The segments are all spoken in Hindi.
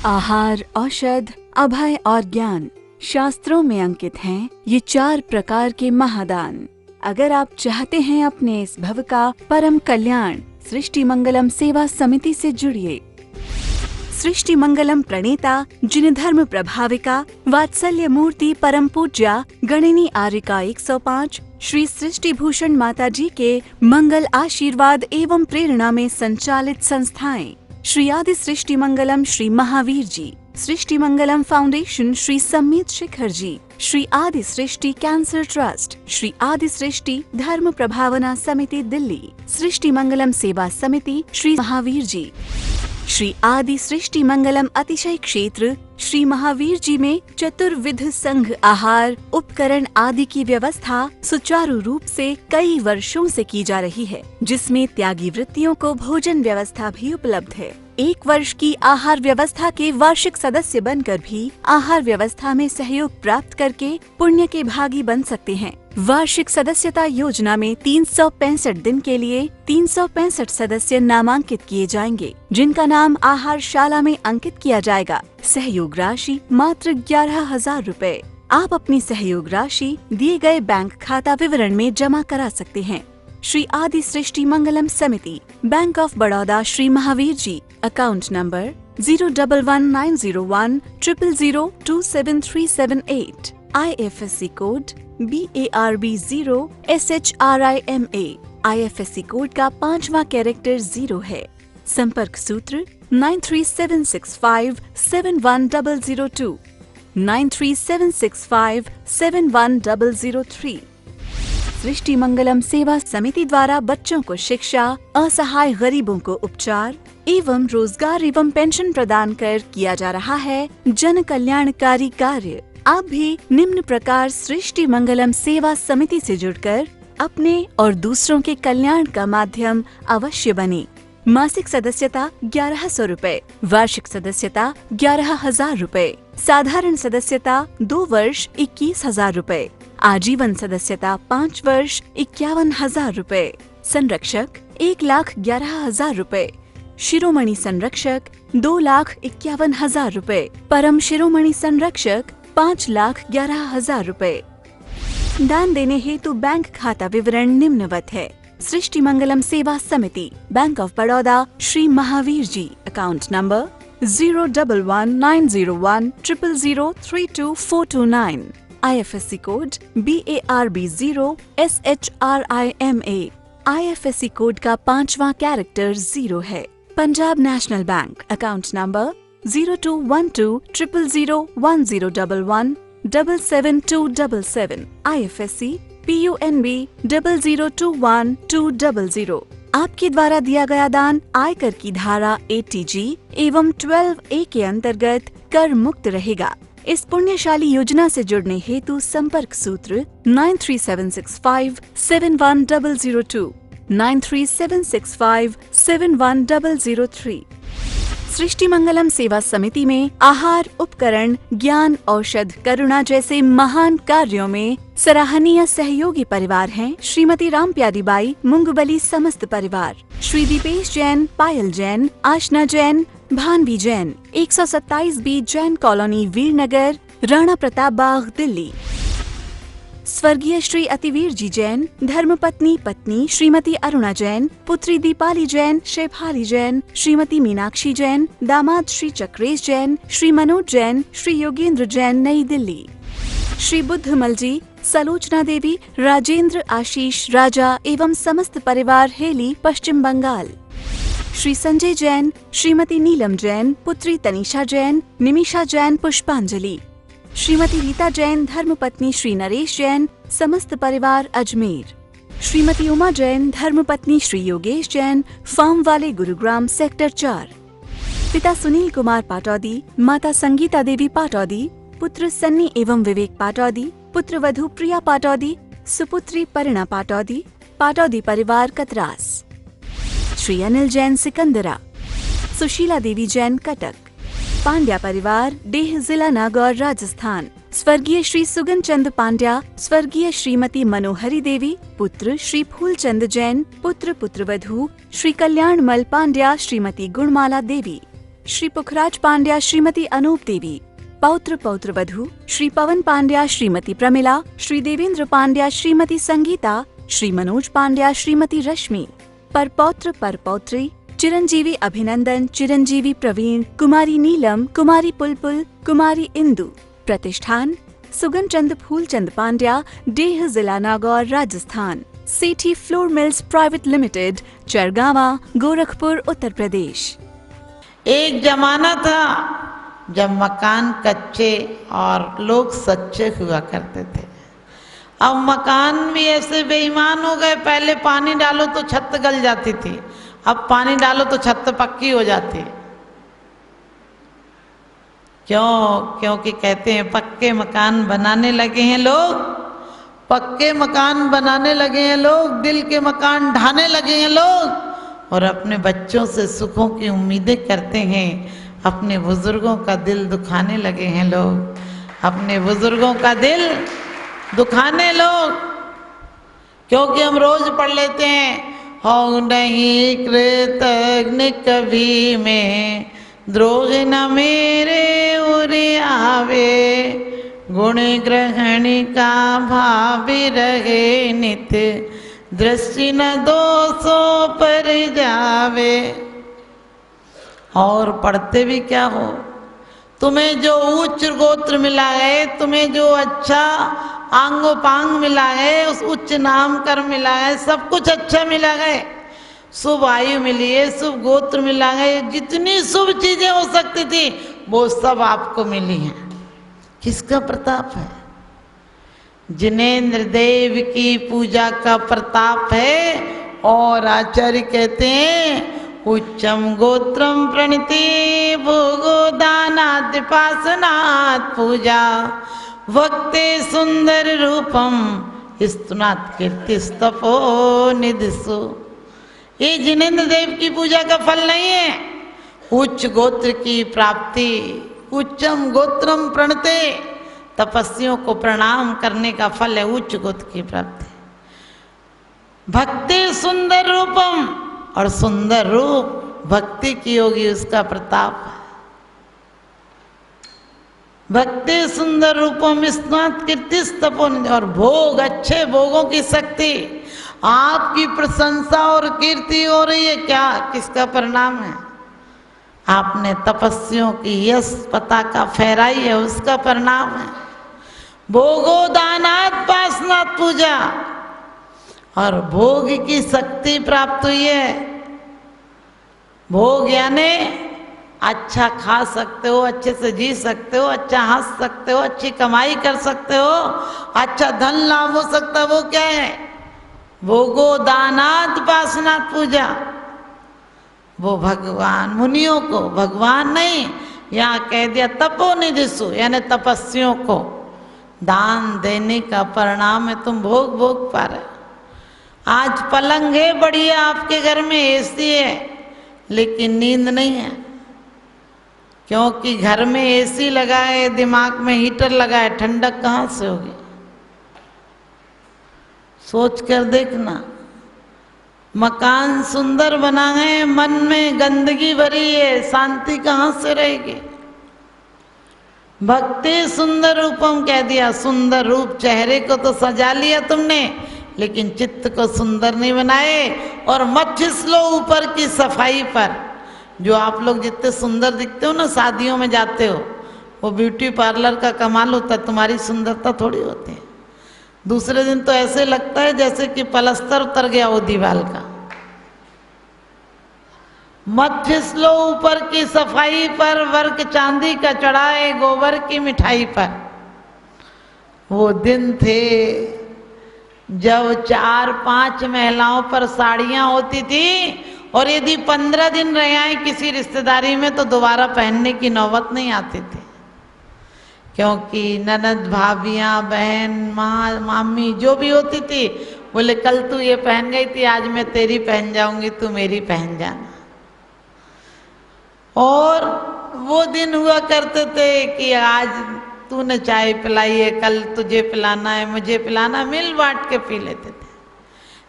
आहार, औषध, अभय और ज्ञान शास्त्रों में अंकित हैं ये 4 प्रकार के महादान। अगर आप चाहते हैं अपने इस भव का परम कल्याण, सृष्टि मंगलम सेवा समिति से जुड़िए। सृष्टि मंगलम प्रणेता जिन धर्म प्रभाविका वात्सल्य मूर्ति परम पूज्या गणिनी आर्यिका 105 श्री सृष्टि भूषण माता जी के मंगल आशीर्वाद एवं प्रेरणा में संचालित संस्थाएं श्री आदि सृष्टि मंगलम श्री महावीर जी, सृष्टि मंगलम फाउंडेशन श्री सम्मीत शिखर जी, श्री आदि सृष्टि कैंसर ट्रस्ट, श्री आदि सृष्टि धर्म प्रभावना समिति दिल्ली, सृष्टि मंगलम सेवा समिति श्री महावीर जी, श्री आदि सृष्टि मंगलम अतिशय क्षेत्र श्री महावीर जी में चतुर्विध संघ आहार उपकरण आदि की व्यवस्था सुचारू रूप से कई वर्षों से की जा रही है, जिसमें त्यागी वृत्तियों को भोजन व्यवस्था भी उपलब्ध है। 1 वर्ष की आहार व्यवस्था के वार्षिक सदस्य बनकर भी आहार व्यवस्था में सहयोग प्राप्त करके पुण्य के भागी बन सकते हैं। वार्षिक सदस्यता योजना में 365 दिन के लिए 365 सदस्य नामांकित किए जाएंगे, जिनका नाम आहारशाला में अंकित किया जाएगा। सहयोग राशि मात्र 11,000 रुपए। आप अपनी सहयोग राशि दिए गए बैंक खाता विवरण में जमा करा सकते हैं। श्री आदि Srishti Mangalam Samiti, Bank of Baroda, Shri Mahavir ji, account number 011901 000 27378, IFSC code BARB0 SHRIMA, IFSC code का 5वां कैरेक्टर 0 है। संपर्क सूत्र 9376571002, 9376571003। सृष्टि मंगलम सेवा समिति द्वारा बच्चों को शिक्षा, असहाय गरीबों को उपचार एवं रोजगार एवं पेंशन प्रदान कर किया जा रहा है जन कल्याणकारी कार्य। आप भी निम्न प्रकार सृष्टि मंगलम सेवा समिति से जुड़कर अपने और दूसरों के कल्याण का माध्यम अवश्य बने। मासिक सदस्यता 1100 रुपए, वार्षिक सदस्यता 11,000 रुपए, साधारण सदस्यता 2 वर्ष 21,000 रुपए, आजीवन सदस्यता 5 वर्ष 51,000 रुपए, संरक्षक 1,11,000 रुपए, शिरोमणि संरक्षक 2,51,000 रुपए, परम शिरोमणि संरक्षक 5,11,000 रुपए। दान देने हेतु बैंक खाता विवरण निम्नवत है। सृष्टि Mangalam Seva Samiti, Bank of Baroda, Shri Mahavir ji, account number 011901 000 32429, IFSC code BARB0 SHRIMA, IFSC code का 5वां कैरेक्टर 0 है। Punjab National Bank, account number 0212 000 1011 77277, IFSC PUNB 0021200। आपके द्वारा दिया गया दान आयकर की धारा 80G एवं 12A के अंतर्गत कर मुक्त रहेगा। इस पुण्यशाली योजना से जुड़ने हेतु संपर्क सूत्र 9376571002, 9376571003। सृष्टि मंगलम सेवा समिति में आहार, उपकरण, ज्ञान, औषध, करुणा जैसे महान कार्यों में सराहनीय सहयोगी परिवार हैं श्रीमती राम प्यारी बाई मुंगबली समस्त परिवार, श्री दीपेश जैन, पायल जैन, आशना जैन, भानवी जैन, 127B जैन कॉलोनी, वीरनगर, राणा प्रताप बाग, दिल्ली। स्वर्गीय श्री अतिवीर जी जैन, धर्मपत्नी पत्नी श्रीमती अरुणा जैन, पुत्री दीपाली जैन, शेफाली जैन, श्रीमती मीनाक्षी जैन, दामाद श्री चक्रेश जैन, श्री मनोज जैन, श्री योगेंद्र जैन, नई दिल्ली। श्री बुद्धमल जी, सलोचना देवी, राजेंद्र, आशीष, राजा एवं समस्त परिवार, हेली, पश्चिम बंगाल। श्री संजय जैन, श्रीमती नीलम जैन, पुत्री तनिषा जैन, निमिषा जैन, पुष्पांजलि। श्रीमती रीता जैन, धर्मपत्नी श्री नरेश जैन, समस्त परिवार, अजमेर। श्रीमती उमा जैन, धर्मपत्नी श्री योगेश जैन, फार्म वाले, गुरुग्राम, सेक्टर 4। पिता सुनील कुमार पाटौदी, माता संगीता देवी पाटौदी, पुत्र सन्नी एवं विवेक पाटौदी, पुत्र वधू प्रिया पाटौदी, सुपुत्री परिणा पाटौदी, पाटौदी परिवार, कतरास। श्री अनिल जैन, सिकंदरा। सुशीला देवी जैन, कटक। पांड्या परिवार, डेह, जिला नागौर, राजस्थान। स्वर्गीय श्री सुगन चंद पांड्या, स्वर्गीय श्रीमती मनोहरी देवी, पुत्र श्री फूलचंद जैन, पुत्र पुत्रवधू श्री कल्याण मल पांड्या, श्रीमती गुणमाला देवी। श्री पुखराज पांड्या श्रीमती अनूप देवी, पौत्र पौत्र वधू श्री पवन पांड्या श्रीमती प्रमिला, श्री देवेंद्र पांड्या श्रीमती संगीता, श्री मनोज पांड्या श्रीमती रश्मि, परपौत्र परपौत्री चिरंजीवी अभिनंदन, चिरंजीवी प्रवीण, कुमारी नीलम, कुमारी पुलपुल, कुमारी इंदु। प्रतिष्ठान सुगन चंद फूलचंद पांड्या, डेह, जिला Nagaur, Rajasthan. Sethi flour mills private limited, Chargawa, Gorakhpur, Uttar Pradesh. एक जमाना था जब मकान कच्चे और लोग सच्चे हुआ करते थे। अब मकान भी ऐसे बेईमान हो गए, पहले पानी डालो तो छत गल जाती थी, अब पानी डालो तो छत पक्की हो जाती है। क्यों? क्योंकि कहते हैं पक्के मकान बनाने लगे हैं लोग, पक्के मकान बनाने लगे हैं लोग, दिल के मकान ढाने लगे हैं लोग, और अपने बच्चों से सुखों की उम्मीदें करते हैं। अपने बुजुर्गों का दिल दुखाने लगे हैं लोग, अपने बुजुर्गों का दिल दुखाने लोग। क्योंकि हम रोज पढ़ लेते हैं, हो नहीं कृतज्ञ कभी में, द्रोह न मेरे उरे आवे, गुण ग्रहण का भाव रहे नित, दृष्टि न दोषों पर जावे। और पढ़ते भी क्या हो, तुम्हें जो उच्च गोत्र मिला है, तुम्हें जो अच्छा आंगोपांग मिला है, उस उच्च नाम कर मिला है, सब कुछ अच्छा मिला है, शुभ आयु मिली है, शुभ गोत्र मिला है, जितनी शुभ चीजें हो सकती थी वो सब आपको मिली हैं। किसका प्रताप है? जिनेंद्र देव की पूजा का प्रताप है। और आचार्य कहते हैं उच्चम गोत्रम प्रणति भोगो दानात् पासनात् पूजा, भक्ते सुंदर रूपम स्तुनात् कीर्तिस्तपो निधिसु। ये जिनेंद्र देव की पूजा का फल नहीं है, उच्च गोत्र की प्राप्ति। उच्चम गोत्रम प्रणते, तपस्वियों को प्रणाम करने का फल है उच्च गोत्र की प्राप्ति। भक्ति सुंदर रूपम, और सुंदर रूप भक्ति की होगी उसका प्रताप है। भक्ति सुंदर रूपम स्नात कीर्तिस तपोन, और भोग अच्छे भोगों की शक्ति। आपकी प्रशंसा और कीर्ति हो रही है, क्या किसका परिणाम है? आपने तपस्वियों की यश पताका फहराई है, उसका परिणाम है। भोगो दानात् पासनात् पूजा, और भोग की शक्ति प्राप्त हुई है। भोग यानी अच्छा खा सकते हो, अच्छे से जी सकते हो, अच्छा हंस सकते हो, अच्छी कमाई कर सकते हो, अच्छा धन लाभ हो सकता है, वो क्या है? भोगो दानात् पासनात् पूजा। वो भगवान मुनियों को, भगवान नहीं, यहाँ कह दिया तपोनिधिषु, यानी तपस्वियों को दान देने का परिणाम है। तुम भोग भोग पा रहे। आज पलंग है बढ़िया, आपके घर में एसी है, लेकिन नींद नहीं है, क्योंकि घर में एसी लगा है, दिमाग में हीटर लगा है, ठंडक कहाँ से होगी? सोच कर देखना। मकान सुंदर बना है, मन में गंदगी भरी है, शांति कहाँ से रहेगी? भक्ति सुंदर रूपम कह दिया, सुंदर रूप। चेहरे को तो सजा लिया तुमने, लेकिन चित्त को सुंदर नहीं बनाए। और मत फिसलो ऊपर की सफाई पर। जो आप लोग जितने सुंदर दिखते हो ना, शादियों में जाते हो, वो ब्यूटी पार्लर का कमाल होता है, तुम्हारी सुंदरता थोड़ी होती है। दूसरे दिन तो ऐसे लगता है जैसे कि पलस्तर उतर गया हो दीवार का। मत फिसलो ऊपर की सफाई पर, वर्क चांदी का चढ़ाए गोबर की मिठाई पर। वो दिन थे जब 4-5 महिलाओं पर साड़ियां होती थी, और यदि 15 दिन रह आए किसी रिश्तेदारी में तो दोबारा पहनने की नौबत नहीं आती थी, क्योंकि ननद भाभियाँ बहन माँ मामी जो भी होती थी, बोले कल तू ये पहन गई थी, आज मैं तेरी पहन जाऊंगी, तू मेरी पहन जाना। और वो दिन हुआ करते थे कि आज तूने चाय पिलाई है, कल तुझे पिलाना है, मुझे पिलाना, मिल बांट के पी लेते थे।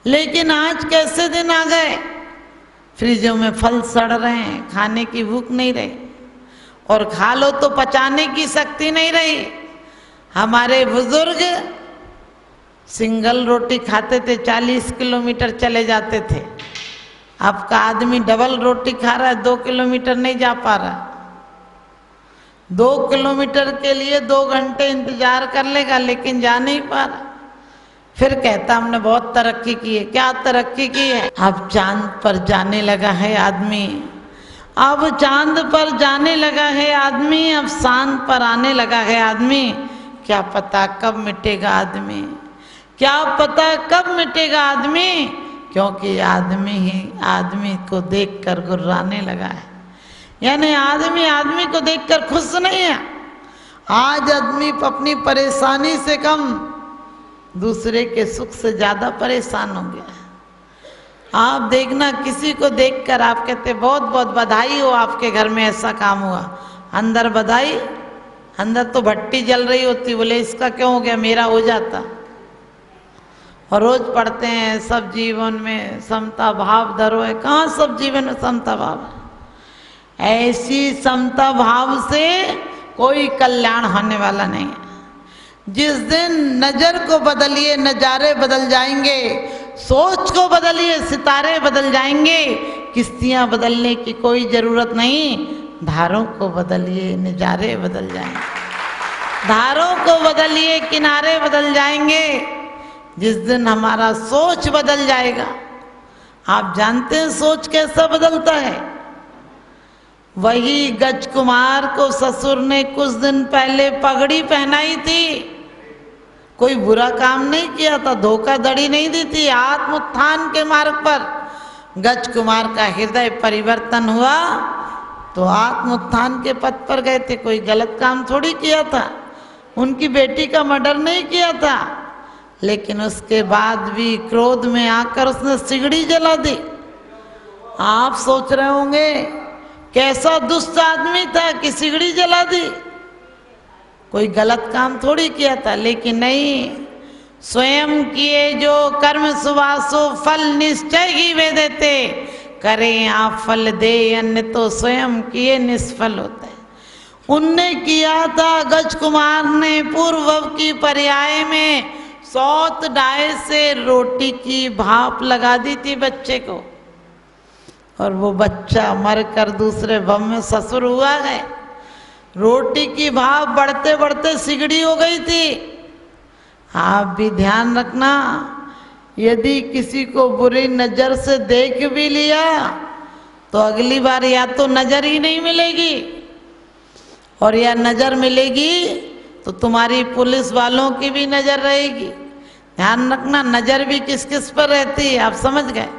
लेकिन आज कैसे दिन आ गए, फ्रिजों में फल सड़ रहे हैं, खाने की भूख नहीं रही। और खा लो तो पचाने की शक्ति नहीं रही। हमारे बुजुर्ग सिंगल रोटी खाते थे, 40 किलोमीटर चले जाते थे। अब का आदमी डबल रोटी खा रहा है, 2 किलोमीटर नहीं जा पा रहा। 2 किलोमीटर के लिए 2 घंटे इंतजार कर लेगा, लेकिन जा नहीं पा रहा। फिर कहता हमने बहुत तरक्की की है। क्या तरक्की की है? अब चांद पर जाने लगा है आदमी, अब चांद पर जाने लगा है आदमी, अब चांद पर आने लगा है आदमी। क्या पता कब मिटेगा आदमी, क्या पता कब मिटेगा आदमी, क्योंकि आदमी ही आदमी को देखकर गुर्राने लगा है। यानी आदमी आदमी को देखकर खुश नहीं है। आज आदमी अपनी परेशानी से कम दूसरे के सुख से ज्यादा परेशान हो गया है। आप देखना, किसी को देखकर आप कहते बहुत बहुत बधाई हो, आपके घर में ऐसा काम हुआ। अंदर बधाई, अंदर तो भट्टी जल रही होती, बोले इसका क्यों हो गया, मेरा हो जाता। और रोज पढ़ते हैं सब जीवन में समता भाव धरो है। कहाँ सब जीवन में समता भाव है? ऐसी समता भाव से कोई कल्याण होने वाला नहीं है। जिस दिन नजर को बदलिए नजारे बदल जाएंगे, सोच को बदलिए सितारे बदल जाएंगे। किश्तियां बदलने की कोई जरूरत नहीं, धारों को बदलिए नजारे बदल जाएंगे, धारों को बदलिए किनारे बदल जाएंगे। जिस दिन हमारा सोच बदल जाएगा, आप जानते हैं सोच कैसा बदलता है? वही गज कुमार को ससुर ने कुछ दिन पहले पगड़ी पहनाई थी, कोई बुरा काम नहीं किया था, धोखाधड़ी नहीं दी थी। आत्मोत्थान के मार्ग पर गज कुमार का हृदय परिवर्तन हुआ तो आत्मोत्थान के पथ पर गए थे। कोई गलत काम थोड़ी किया था, उनकी बेटी का मर्डर नहीं किया था, लेकिन उसके बाद भी क्रोध में आकर उसने सिगड़ी जला दी। आप सोच रहे होंगे कैसा दुष्ट आदमी था कि सिगड़ी जला दी, कोई गलत काम थोड़ी किया था। लेकिन नहीं, स्वयं किए जो कर्म सुवासो फल निश्चय ही वे देते, करें आप फल दे अन्य तो स्वयं किए निष्फल होते। उनने किया था, गज कुमार ने पूर्व की पर्याय में सौत डाय से रोटी की भाप लगा दी थी बच्चे को, और वो बच्चा मरकर दूसरे भव में ससुर हुआ है। रोटी की भाप बढ़ते बढ़ते सिगड़ी हो गई थी। आप भी ध्यान रखना, यदि किसी को बुरी नजर से देख भी लिया तो अगली बार या तो नजर ही नहीं मिलेगी, और या नजर मिलेगी तो तुम्हारी पुलिस वालों की भी नजर रहेगी। ध्यान रखना, नजर भी किस किस पर रहती है, आप समझ गए?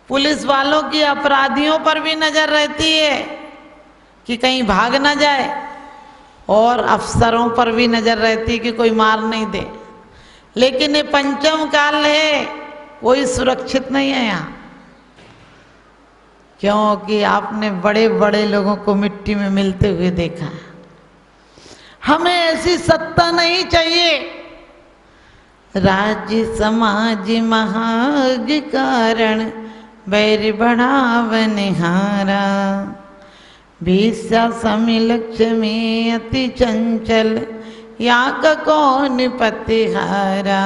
पुलिस वालों की अपराधियों पर भी नजर रहती है कि कहीं भाग ना जाए, और अफसरों पर भी नजर रहती है कि कोई मार नहीं दे। लेकिन ये पंचम काल है, कोई सुरक्षित नहीं है यहाँ, क्योंकि आपने बड़े बड़े लोगों को मिट्टी में मिलते हुए देखा है। हमें ऐसी सत्ता नहीं चाहिए। राज्य समाज महाग कारण बैर बढ़ावन हारा, भीषा समी लक्ष्य में अति चंचल या का कौन पतिहारा।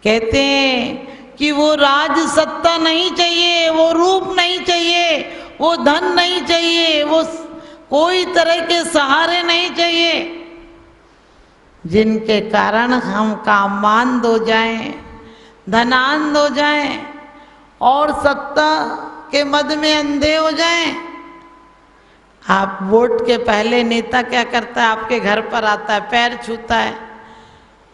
कहते हैं कि वो राज सत्ता नहीं चाहिए, वो रूप नहीं चाहिए, वो धन नहीं चाहिए, वो कोई तरह के सहारे नहीं चाहिए जिनके कारण हम कामांध हो जाएं, धनांध हो जाएं और सत्ता के मद में अंधे हो जाएं। आप वोट के पहले नेता क्या करता है? आपके घर पर आता है, पैर छूता है,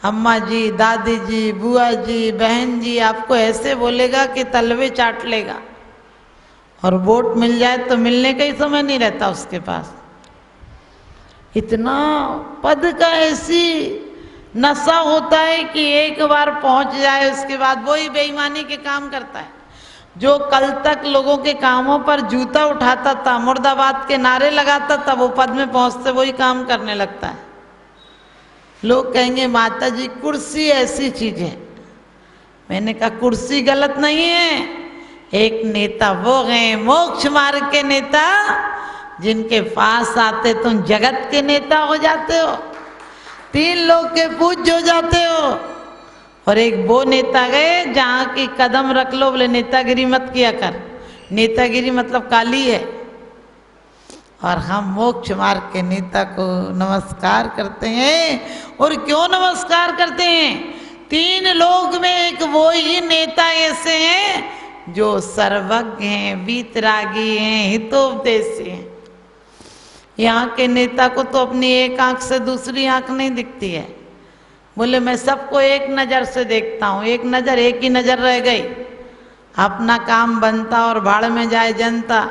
अम्मा जी, दादी जी, बुआ जी, बहन जी, आपको ऐसे बोलेगा कि तलवे चाट लेगा। और वोट मिल जाए तो मिलने का ही समय नहीं रहता उसके पास। इतना पद का ऐसी नशा होता है कि एक बार पहुंच जाए उसके बाद वही बेईमानी के काम करता है। जो कल तक लोगों के कामों पर जूता उठाता था, मुर्दाबाद के नारे लगाता था, वो पद में पहुंचते वही काम करने लगता है। लोग कहेंगे माता जी कुर्सी ऐसी चीज है। मैंने कहा कुर्सी गलत नहीं है, एक नेता वो है मोक्ष मार्ग के नेता जिनके पास आते तुम जगत के नेता हो जाते हो, 3 लोग के पूज्य हो जाते हो। और एक वो नेता गए जहाँ की कदम रख लो, बोले नेतागिरी मत किया कर, नेतागिरी मतलब काली है। और हम मोक्ष मार्ग के नेता को नमस्कार करते हैं। और क्यों नमस्कार करते हैं? 3 लोग में एक वो ही नेता ऐसे हैं जो सर्वज्ञ हैं, वीतरागी हैं, हितोपदेशी हैं। यहाँ के नेता को तो अपनी एक आंख से दूसरी आंख नहीं दिखती है। बोले मैं सबको एक नज़र से देखता हूँ, एक नज़र, एक ही नज़र रह गई, अपना काम बनता और भाड़ में जाए जनता,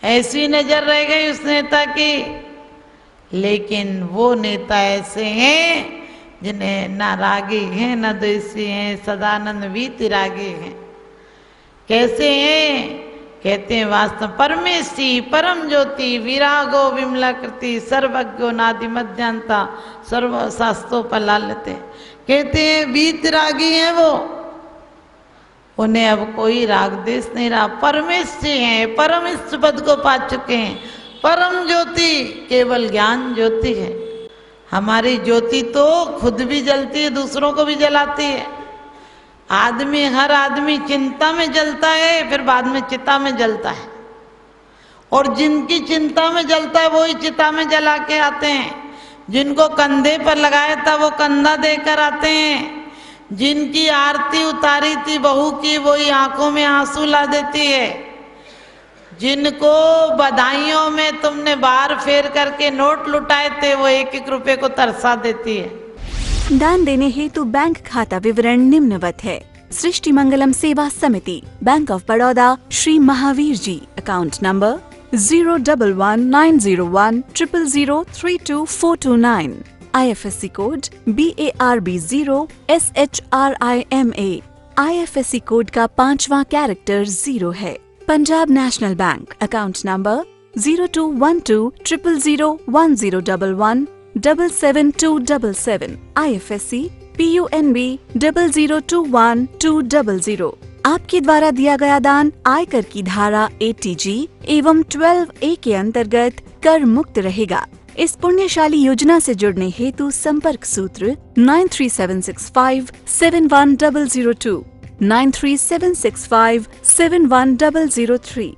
ऐसी नज़र रह गई उस नेता की। लेकिन वो नेता ऐसे हैं जिन्हें न रागी हैं न द्वेषी हैं, सदानंद वीतरागी हैं। कैसे हैं? कहते हैं वास्तव परमेशी परम ज्योति विरागो विमलाकृति सर्वज्ञो नादि मध्यांता सर्व शास्त्रोपलाल्यते। कहते हैं वीतरागी हैं वो, उन्हें अब कोई राग देश नहीं रहा, परमेशी हैं, परम इष्ट पद को पा चुके हैं। परम ज्योति केवल ज्ञान ज्योति है। हमारी ज्योति तो खुद भी जलती है, दूसरों को भी जलाती है। आदमी, हर आदमी चिंता में जलता है, फिर बाद में चिता में जलता है। और जिनकी चिंता में जलता है वही चिता में जला के आते हैं। जिनको कंधे पर लगाया था वो कंधा देकर आते हैं। जिनकी आरती उतारी थी बहू की, वही आंखों में आंसू ला देती है। जिनको बधाइयों में तुमने बार फेर करके नोट लुटाए थे, वो 1-1 रुपए को तरसा देती है। दान देने हेतु बैंक खाता विवरण निम्नवत है। सृष्टि Mangalam Seva Samiti, Bank of Baroda, Shri Mahavir ji, account number 011901000322429, IFSC code BARB0SHRIMA। IFSC code का 5वां कैरेक्टर 0 है। Punjab National Bank, account number 0212001011777277, IFSC PUNB 0021200। आपके द्वारा दिया गया दान आयकर की धारा 80G एवं 12A के अंतर्गत कर मुक्त रहेगा। इस पुण्यशाली योजना से जुड़ने हेतु संपर्क सूत्र 9376571002, 9376571003।